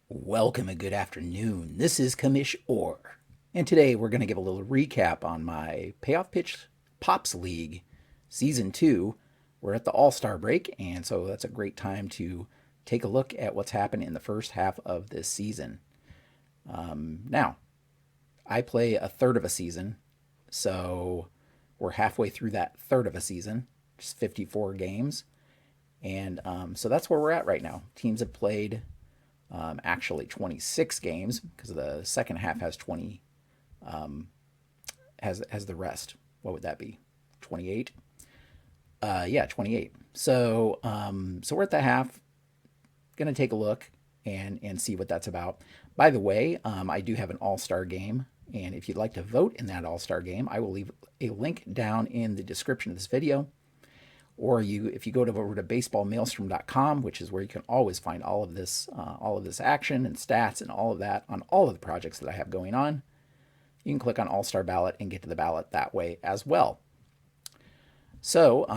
Welcome and good afternoon. This is Commish Orr. And today we're going to give a little recap on my Payoff Pitch Pops League Season 2. We're at the All-Star break, and so that's a great time to take a look at what's happened in the first half of this season. Now, I play a third of a season, so we're halfway through that third of a season, just 54 games. And so that's where we're at right now. Teams have played actually 26 games because the second half has 20 has the rest. What would that be? 28? Yeah, 28. So we're at the half. Gonna take a look and see what that's about. By the way, I do have an all-star game, and if you'd like to vote in that all-star game, I will leave a link down in the description of this video. Or if you go over to baseballmaelstrom.com, which is where you can always find all of this action and stats and all of that on all of the projects that I have going on, you can click on All-Star Ballot and get to the ballot that way as well. So,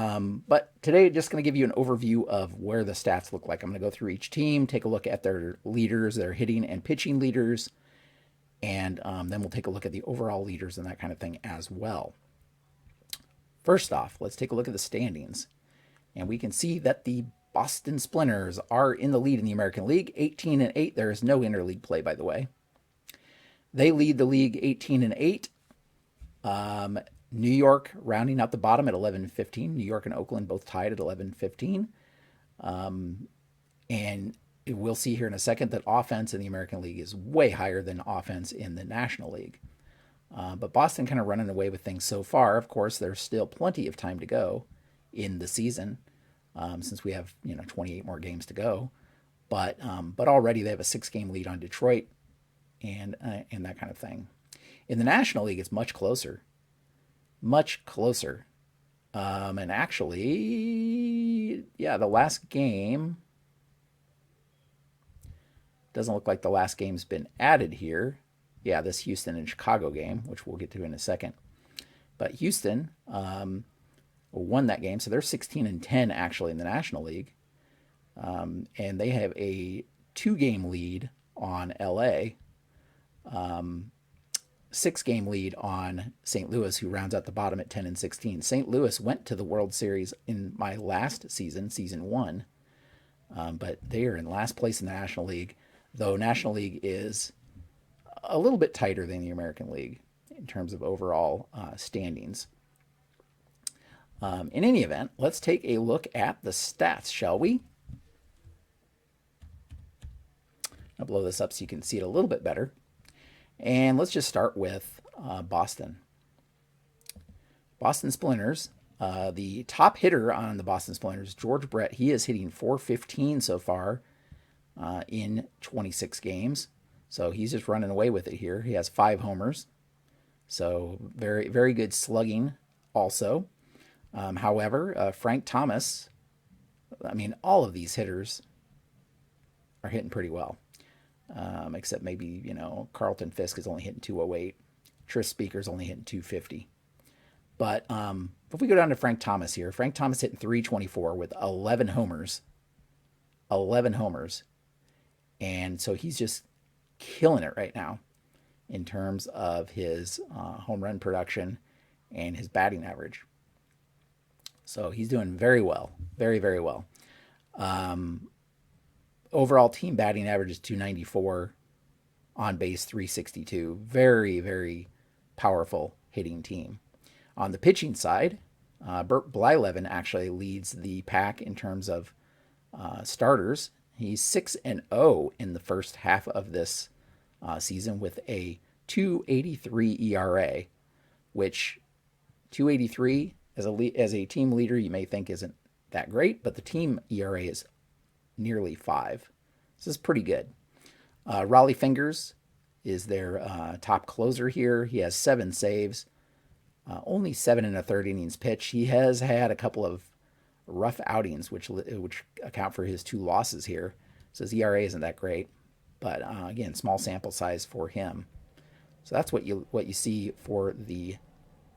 but today, just going to give you an overview of where the stats look like. I'm going to go through each team, take a look at their leaders, their hitting and pitching leaders, and then we'll take a look at the overall leaders and that kind of thing as well. First off, let's take a look at the standings. And we can see that the Boston Splinters are in the lead in the American League, 18-8. There is no interleague play, by the way. They lead the league 18-8. New York rounding out the bottom at 11-15. New York and Oakland both tied at 11-15. And we'll see here in a second that offense in the American League is way higher than offense in the National League. But Boston kind of running away with things so far. Of course, there's still plenty of time to go in the season, since we have 28 more games to go. But already they have a 6-game lead on Detroit, and that kind of thing. In the National League, it's much closer, much closer. And actually, yeah, the last game doesn't look like the last game's been added here. Yeah, this Houston and Chicago game, which we'll get to in a second. But Houston won that game, so they're 16-10 actually in the National League, and they have a 2-game lead on LA, 6-game lead on St. Louis, who rounds out the bottom at 10-16. St. Louis went to the World Series in my last season, season 1, but they are in last place in the National League, though National League is a little bit tighter than the American League in terms of overall standings. In any event, let's take a look at the stats, shall we? I'll blow this up so you can see it a little bit better. And let's just start with Boston. Boston Splinters, the top hitter on the Boston Splinters, George Brett, he is hitting .415 so far in 26 games. So he's just running away with it here. He has 5 homers. So very, very good slugging also. However, Frank Thomas, I mean, all of these hitters are hitting pretty well. Except maybe, Carlton Fisk is only hitting 208. Tris Speaker's only hitting 250. But if we go down to Frank Thomas here, Frank Thomas hitting .324 with 11 homers. 11 homers. And so he's just killing it right now in terms of his home run production and his batting average. So he's doing very well, very, very well. Overall team batting average is .294, on base .362. Very, very powerful hitting team. On the pitching side, Bert Blyleven actually leads the pack in terms of starters. He's 6-0 in the first half of this season with a .283 ERA, which 283 as a team leader you may think isn't that great, but the team ERA is nearly 5. This is pretty good. Raleigh Fingers is their top closer here. He has 7 saves, only 7 1/3 innings pitched. He has had a couple of rough outings, which account for his 2 losses here. So his ERA isn't that great, but again, small sample size for him. So that's what you see for the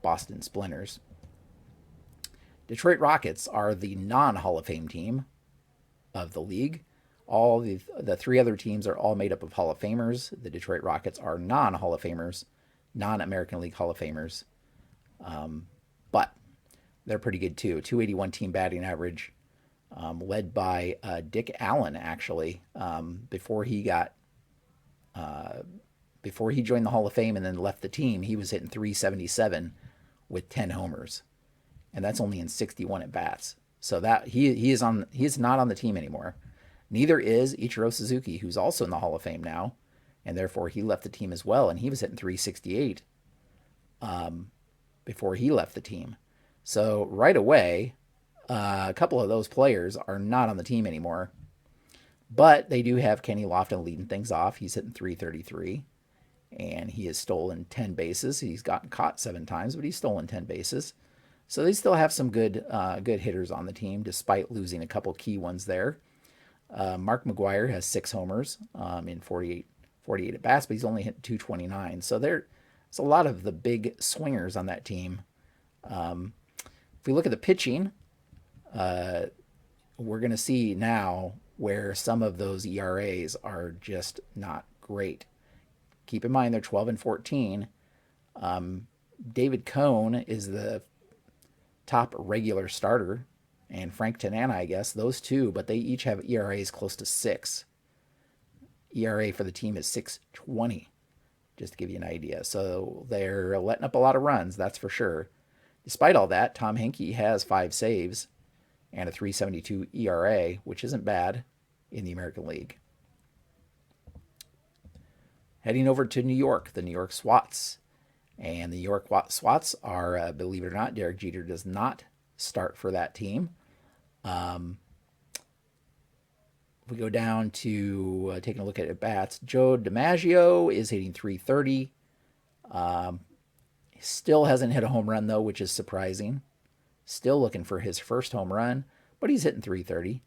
Boston Splinters. Detroit Rockets are the non-Hall of Fame team of the league. All the three other teams are all made up of Hall of Famers. The Detroit Rockets are non-Hall of Famers, non-American League Hall of Famers, but they're pretty good too. 281 team batting average, led by Dick Allen. Actually, before he joined the Hall of Fame and then left the team, he was hitting 377 with 10 homers, and that's only in 61 at bats. So that he is not on the team anymore. Neither is Ichiro Suzuki, who's also in the Hall of Fame now, and therefore he left the team as well, and he was hitting 368 before he left the team. So right away, a couple of those players are not on the team anymore. But they do have Kenny Lofton leading things off. He's hitting 333, and he has stolen 10 bases. He's gotten caught 7 times, but he's stolen 10 bases. So they still have some good hitters on the team, despite losing a couple key ones there. Mark McGwire has 6 homers in 48 at bats, but he's only hit 229. So there's a lot of the big swingers on that team. If we look at the pitching, we're going to see now where some of those ERAs are just not great. Keep in mind they're 12 and 14. David Cone is the top regular starter, and Frank Tanana, I guess, those two, but they each have ERAs close to 6. ERA for the team is 6.20, just to give you an idea. So they're letting up a lot of runs, that's for sure. Despite all that, Tom Henke has 5 saves and a 3.72 ERA, which isn't bad in the American League. Heading over to New York, the New York Swats. And the New York Swats are, believe it or not, Derek Jeter does not start for that team. If we go down to taking a look at at-bats, Joe DiMaggio is hitting 330. Still hasn't hit a home run, though, which is surprising. Still looking for his first home run, but he's hitting 330.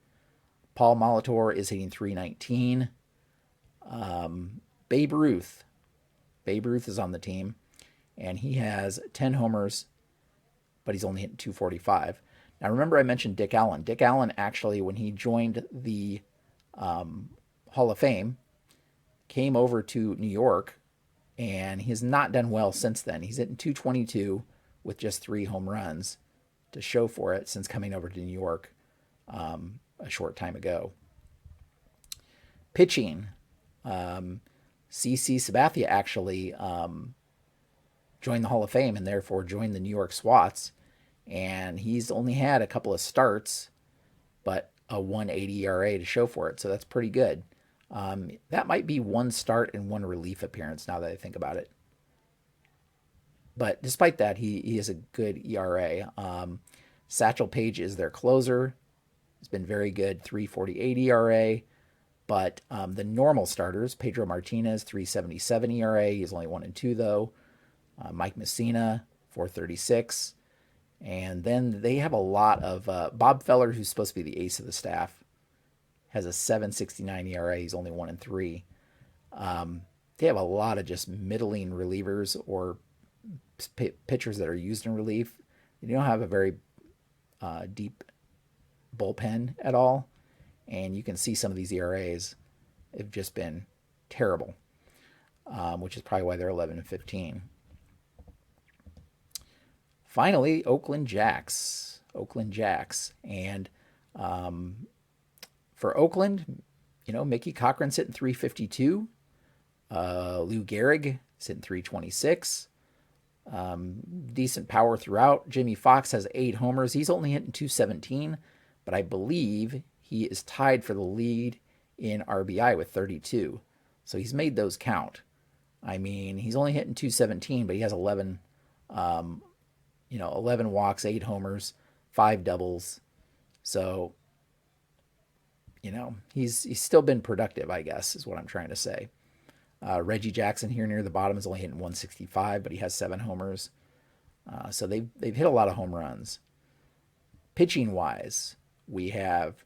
Paul Molitor is hitting 319. Babe Ruth. Babe Ruth is on the team, and he has 10 homers, but he's only hitting 245. Now, remember I mentioned Dick Allen. Dick Allen, actually, when he joined the Hall of Fame, came over to New York, and he has not done well since then. He's hitting 222 with just 3 home runs to show for it since coming over to New York a short time ago. Pitching. CC Sabathia actually joined the Hall of Fame and therefore joined the New York Swats. And he's only had a couple of starts, but a 1.80 ERA to show for it. So that's pretty good. That might be 1 start and 1 relief appearance now that I think about it. But despite that, he has a good ERA. Satchel Paige is their closer. It's been very good, 3.48 ERA. But the normal starters, Pedro Martinez, 3.77 ERA. He's only 1-2 though. Mike Messina, 4.36. And then they have a lot of Bob Feller, who's supposed to be the ace of the staff, has a 7.69 ERA. He's only 1-3. They have a lot of just middling relievers or pitchers that are used in relief. They don't have a very deep bullpen at all, and you can see some of these ERAs have just been terrible, which is probably why they're 11 and 15. Finally, Oakland Jacks. And for Oakland, Mickey Cochran's hitting 352. Lou Gehrig is hitting 326. Decent power throughout. Jimmy Fox has 8 homers. He's only hitting 217, but I believe he is tied for the lead in RBI with 32. So he's made those count. I mean, he's only hitting 217, but he has 11 walks, 8 homers, 5 doubles. So, he's still been productive, I guess, is what I'm trying to say. Reggie Jackson here near the bottom is only hitting 165, but he has 7 homers. So they've hit a lot of home runs. Pitching wise, we have,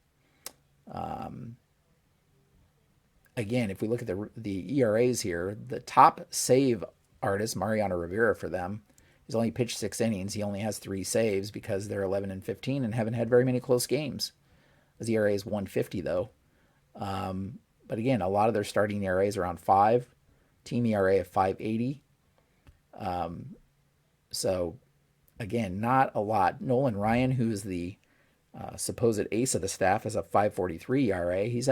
again, if we look at the ERAs here, the top save artist, Mariano Rivera, for them, he's only pitched 6 innings. He only has 3 saves because they're 11 and 15 and haven't had very many close games. His ERA is 150 though. But again, a lot of their starting ERA is around 5, team ERA of 5.80. So again, not a lot. Nolan Ryan, who's the supposed ace of the staff, is a 5.43 ERA. He's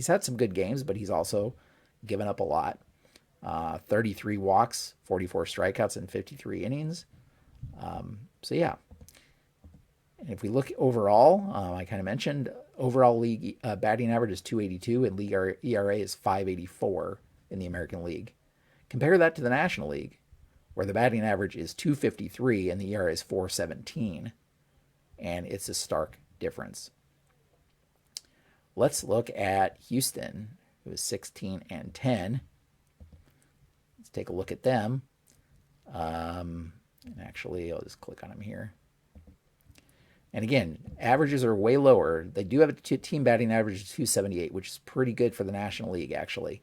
had some good games, but he's also given up a lot. 33 walks, 44 strikeouts in 53 innings. So yeah. And if we look overall, I kind of mentioned overall league batting average is 282 and league ERA is 584 in the American League. Compare that to the National League, where the batting average is 253 and the ERA is 417. And it's a stark difference. Let's look at Houston, who is 16-10. Let's take a look at them. And actually, I'll just click on them here. And again, averages are way lower. They do have a team batting average of 278, which is pretty good for the National League, actually.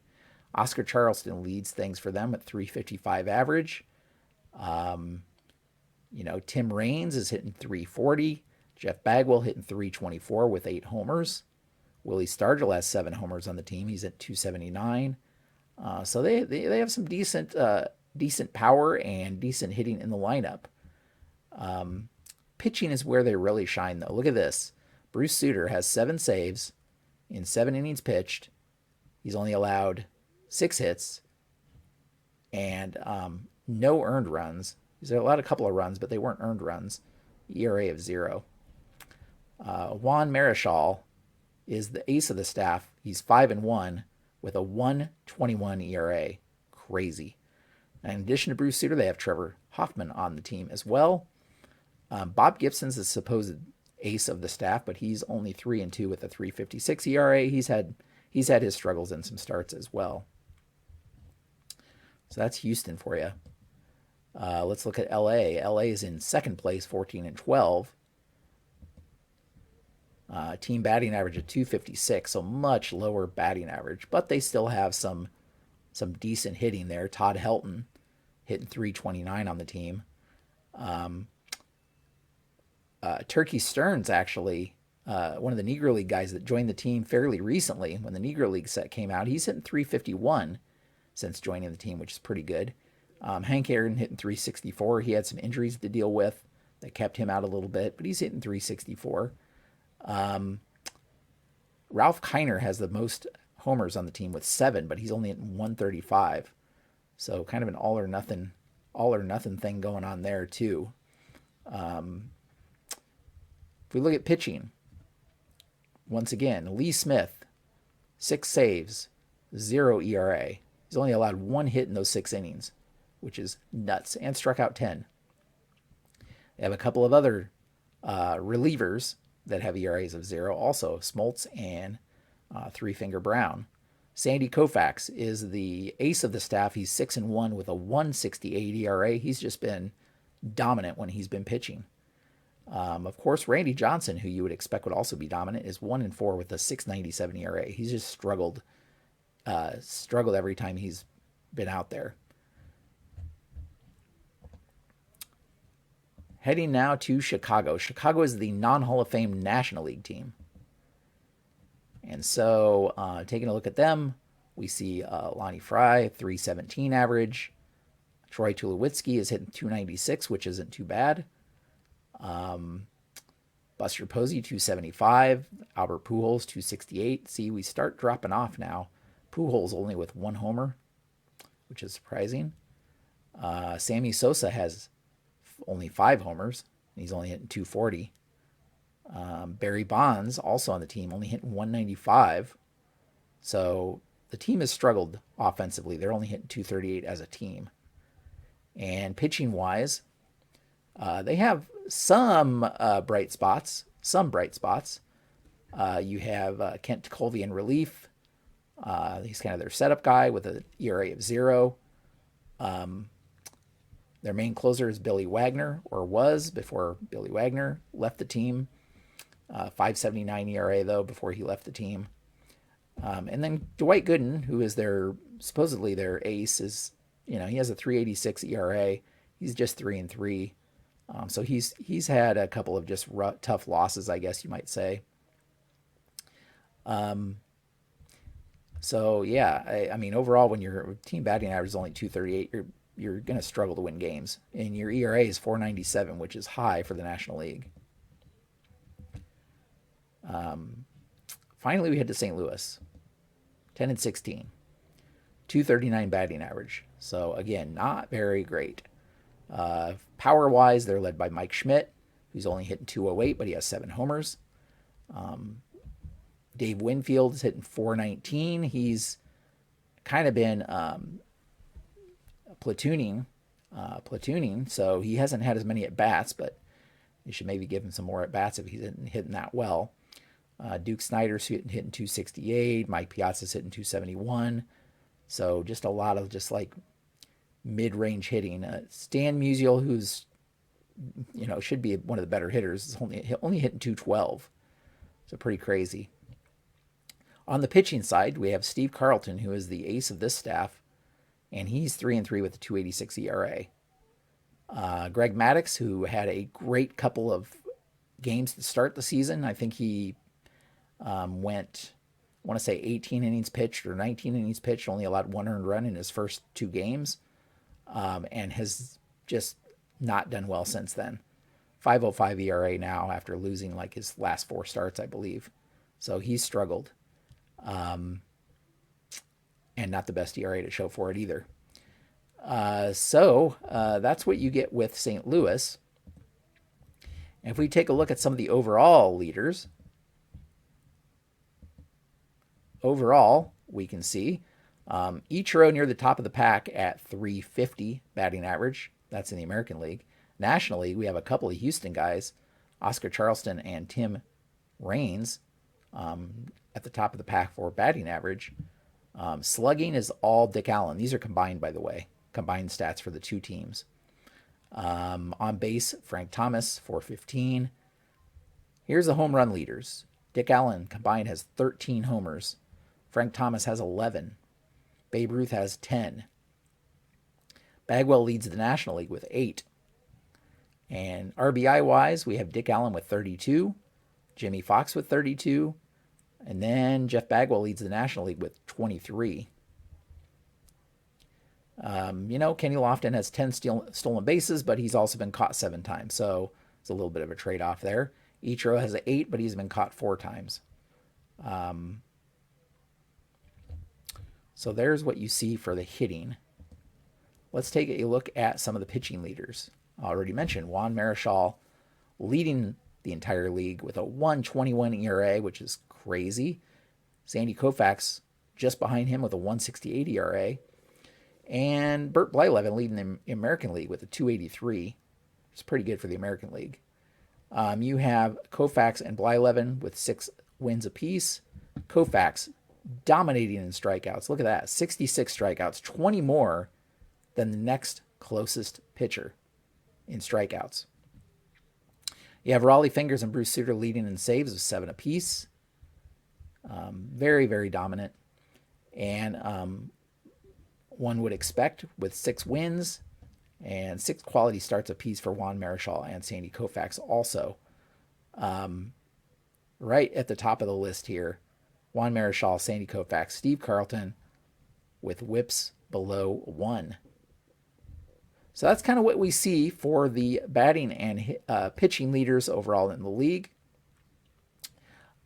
Oscar Charleston leads things for them at 355 average. Tim Raines is hitting 340. Jeff Bagwell hitting 324 with 8 homers. Willie Stargell has 7 homers on the team. He's at 279. So they have some decent power and decent hitting in the lineup. Pitching is where they really shine, though. Look at this. Bruce Sutter has 7 saves in 7 innings pitched. He's only allowed 6 hits and no earned runs. He's allowed a couple of runs, but they weren't earned runs. ERA of 0. Juan Marichal is the ace of the staff. He's 5-1 with a 1.21 ERA. Crazy. And in addition to Bruce Sutter, they have Trevor Hoffman on the team as well. Bob Gibson's the supposed ace of the staff, but he's only 3-2 with a 3.56 ERA. He's had his struggles in some starts as well. So that's Houston for you. Let's look at LA. LA is in second place, 14-12. Team batting average of 256, so much lower batting average, but they still have some decent hitting there. Todd Helton hitting 329 on the team. Turkey Stearns, actually, one of the Negro League guys that joined the team fairly recently when the Negro League set came out, he's hitting 351 since joining the team, which is pretty good. Hank Aaron hitting 364. He had some injuries to deal with that kept him out a little bit, but he's hitting 364. Ralph Kiner has the most homers on the team with 7, but he's only hitting 135. So kind of an all or nothing thing going on there too. If we look at pitching, once again, Lee Smith, 6 saves, 0 ERA. He's only allowed 1 hit in those 6 innings, which is nuts, and struck out 10. They have a couple of other relievers that have ERAs of 0, also Smoltz and Three Finger Brown. Sandy Koufax is the ace of the staff. He's 6-1 with a 1.68 ERA. He's just been dominant when he's been pitching. Of course, Randy Johnson, who you would expect would also be dominant, is 1-4 with a 6.97 ERA. He's just struggled every time he's been out there. Heading now to Chicago. Chicago is the non-Hall of Fame National League team. And so taking a look at them, we see Lonnie Fry, 317 average. Troy Tulowitzki is hitting 296, which isn't too bad. Buster Posey, 275. Albert Pujols, 268. See, we start dropping off now. Pujols only with 1 homer, which is surprising. Sammy Sosa has only 5 homers. He's only hitting 240. Barry Bonds, also on the team, only hitting 195. So the team has struggled offensively. They're only hitting 238 as a team. And pitching-wise, they have some bright spots. You have Kent Tekulve in relief. He's kind of their setup guy with an ERA of 0. Their main closer is Billy Wagner, or was before Billy Wagner left the team. 5.79 ERA, though, before he left the team. And then Dwight Gooden, who is supposedly their ace, he has a 3.86 ERA. He's just 3-3. So he's had a couple of just tough losses, I guess you might say. So yeah, I mean overall, when your team batting average is only 238, you're going to struggle to win games, and your ERA is 497, which is high for the National League. Finally, we head to St. Louis, 10-16, 239 batting average. So again, not very great. Power wise, they're led by Mike Schmidt, who's only hitting 208, but he has 7 homers. Dave Winfield is hitting 419. He's kind of been platooning, so he hasn't had as many at bats, but you should maybe give him some more at bats if he's hitting that well. Duke Snyder's hitting 268. Mike Piazza's hitting 271. So just a lot of just like mid-range hitting. Stan Musial, who's should be one of the better hitters, is only hitting 212. So pretty crazy. On the pitching side, we have Steve Carlton, who is the ace of this staff, and he's 3-3 with a 286 ERA. Greg Maddux, who had a great couple of games to start the season. I think he went, I want to say 18 innings pitched or 19 innings pitched, only allowed 1 earned run in his first 2 games, and has just not done well since then. 5.05 ERA now after losing like his last 4 starts, I believe. So he's struggled. And not the best ERA to show for it either. So that's what you get with St. Louis. And if we take a look at some of the overall leaders, we can see Ichiro near the top of the pack at 350 batting average. That's in the American League. National League, we have a couple of Houston guys, Oscar Charleston and Tim Raines, at the top of the pack for batting average. Slugging is all Dick Allen. These are combined, by the way, combined stats for the 2 teams. On base, Frank Thomas, 415. Here's the home run leaders. Dick Allen combined has 13 homers. Frank Thomas has 11. Babe Ruth has 10. Bagwell leads the National League with 8. And RBI-wise, we have Dick Allen with 32, Jimmy Fox with 32, and then Jeff Bagwell leads the National League with 23. Kenny Lofton has 10 stolen bases, but he's also been caught 7 times, so it's a little bit of a trade-off there. Ichiro has 8, but he's been caught 4 times. So there's what you see for the hitting. Let's take a look at some of the pitching leaders. I already mentioned Juan Marichal leading the entire league with a 1.21 ERA, which is crazy. Sandy Koufax just behind him with a 1.68 ERA. And Bert Blyleven leading the American League with a 2.83. It's pretty good for the American League. You have Koufax and Blyleven with 6 wins apiece. Koufax dominating in strikeouts. Look at that. 66 strikeouts, 20 more than the next closest pitcher in strikeouts. You have Raleigh Fingers and Bruce Sutter leading in saves with 7 apiece. Very, very dominant. And one would expect with 6 wins and 6 quality starts apiece for Juan Marichal and Sandy Koufax also. Right at the top of the list here, Juan Marichal, Sandy Koufax, Steve Carlton with whips below 1. So that's kind of what we see for the batting and pitching leaders overall in the league.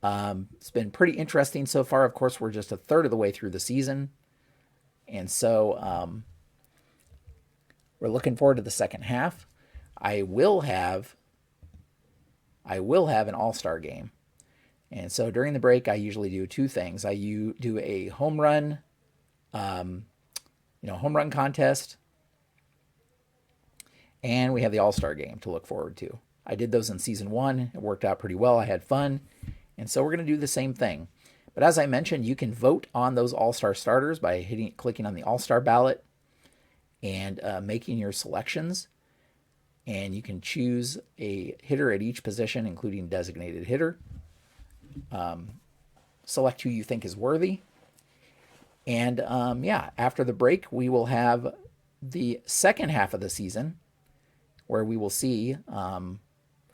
It's been pretty interesting so far. Of course, we're just a third of the way through the season. And so we're looking forward to the second half. I will have an all-star game. And so during the break, I usually do 2 things. I do a home run contest. And we have the all-star game to look forward to. I did those in season 1. It worked out pretty well. I had fun. And so we're going to do the same thing. But as I mentioned, you can vote on those all-star starters by clicking on the all-star ballot and making your selections. And you can choose a hitter at each position, including designated hitter. Select who you think is worthy. And after the break, we will have the second half of the season where we will see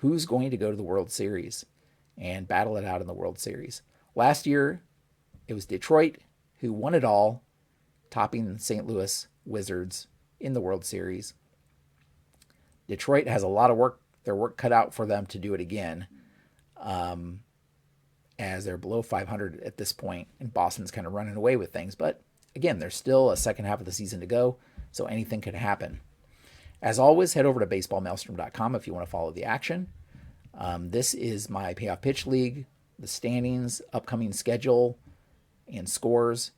who's going to go to the World Series and battle it out in the World Series. Last year, it was Detroit who won it all, topping the St. Louis Wizards in the World Series. Detroit has a lot of their work cut out for them to do it again, as they're below 500 at this point, and Boston's kind of running away with things. But again, there's still a second half of the season to go, so anything could happen. As always, head over to baseballmaelstrom.com if you want to follow the action. This is my Payoff Pitch League, the standings, upcoming schedule, and scores.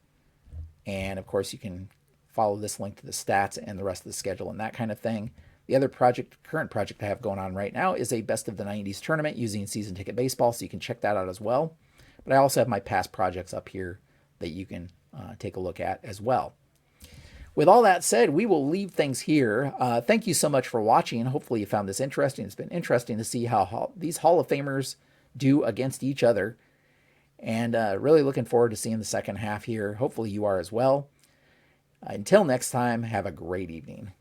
And of course, you can follow this link to the stats and the rest of the schedule and that kind of thing. The other current project I have going on right now is a best of the 90s tournament using season ticket baseball, so you can check that out as well. But I also have my past projects up here that you can take a look at as well. With all that said, we will leave things here. Thank you so much for watching. Hopefully you found this interesting. It's been interesting to see how these Hall of Famers do against each other. And really looking forward to seeing the second half here. Hopefully you are as well. Until next time, have a great evening.